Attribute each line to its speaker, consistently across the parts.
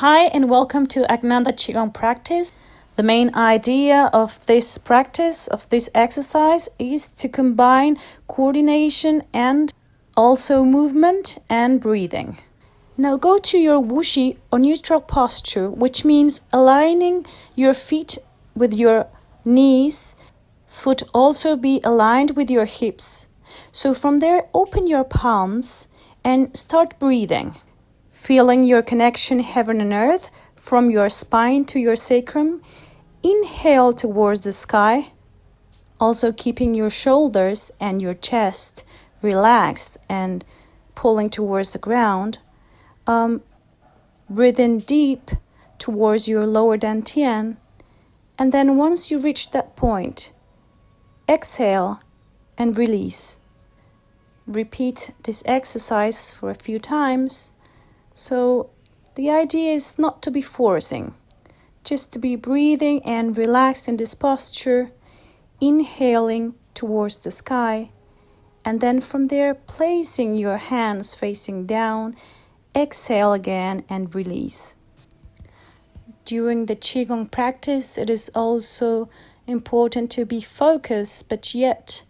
Speaker 1: Hi and welcome to Aknanda Qigong practice. The main idea of this practice, of this exercise, is to combine coordination and also movement and breathing. Now go to your wuxi or neutral posture, which means aligning your feet with your knees. Foot also be aligned with your hips. So from there, open your palms and start breathing. Feeling your connection heaven and earth from your spine to your sacrum. Inhale towards the sky. Also keeping your shoulders and your chest relaxed and pulling towards the ground. Breathe in deep towards your lower dantian. And then once you reach that point, exhale and release. Repeat this exercise for a few times. So the idea is not to be forcing, just to be breathing and relaxed in this posture, inhaling towards the sky, and then from there placing your hands facing down, exhale again and release. During the Qigong practice, it is also important to be focused, but yet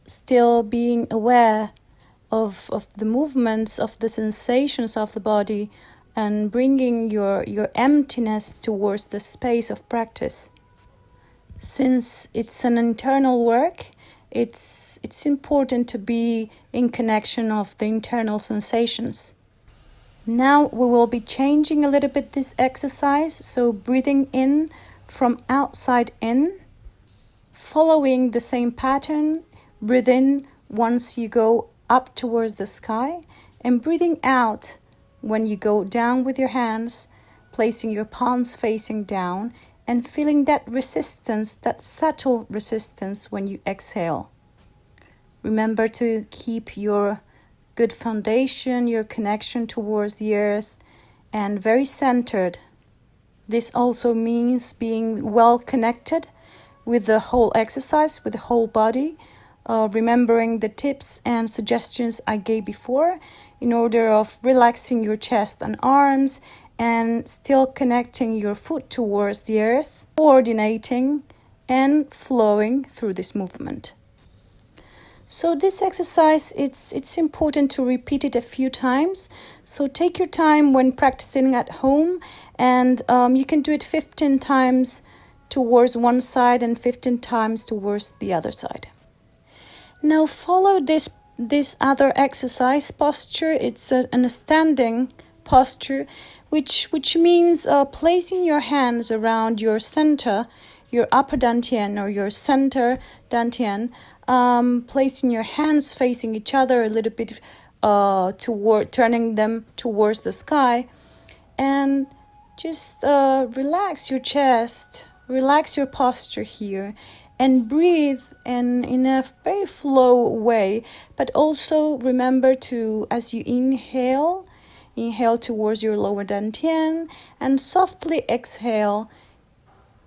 Speaker 1: still being aware of the movements, of the sensations of the body, and bringing your emptiness towards the space of practice. Since it's an internal work, it's important to be in connection of the internal sensations. Now we will be changing a little bit this exercise, so breathing in from outside in, following the same pattern. Breathe in once you go up towards the sky, and breathing out when you go down with your hands, placing your palms facing down and feeling that resistance, that subtle resistance when you exhale. Remember to keep your good foundation, your connection towards the earth, and very centered. This also means being well connected with the whole exercise, with the whole body, remembering the tips and suggestions I gave before in order of relaxing your chest and arms and still connecting your foot towards the earth, coordinating and flowing through this movement. So this exercise, it's important to repeat it a few times. So take your time when practicing at home, and you can do it 15 times towards one side and 15 times towards the other side. Now follow this other exercise posture. It's a standing posture, which means placing your hands around your center, your upper dantian or your center dantian, placing your hands facing each other a little bit turning them towards the sky, and just relax your chest, relax your posture here. And breathe in a very flow way, but also remember to, as you inhale towards your lower dantian and softly exhale.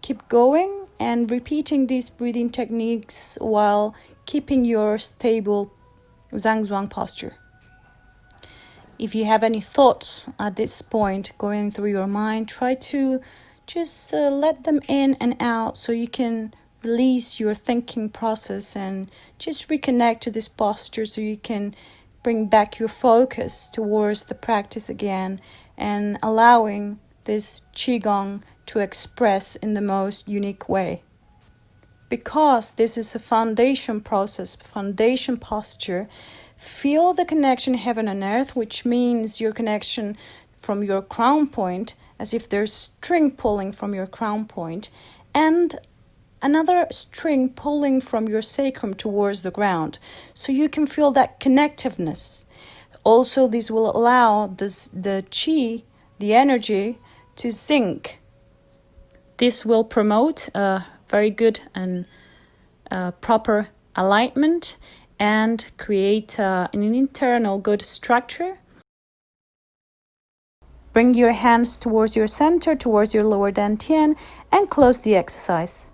Speaker 1: Keep going and repeating these breathing techniques while keeping your stable Zhan Zhuang posture. If you have any thoughts at this point going through your mind, try to just let them in and out so you can release your thinking process and just reconnect to this posture so you can bring back your focus towards the practice again and allowing this Qigong to express in the most unique way. Because this is a foundation process, foundation posture, feel the connection heaven and earth, which means your connection from your crown point, as if there's string pulling from your crown point, and another string pulling from your sacrum towards the ground, so you can feel that connectiveness. Also, this will allow the qi, the energy, to sync. This will promote a very good and proper alignment and create an internal good structure. Bring your hands towards your center, towards your lower dantian, and close the exercise.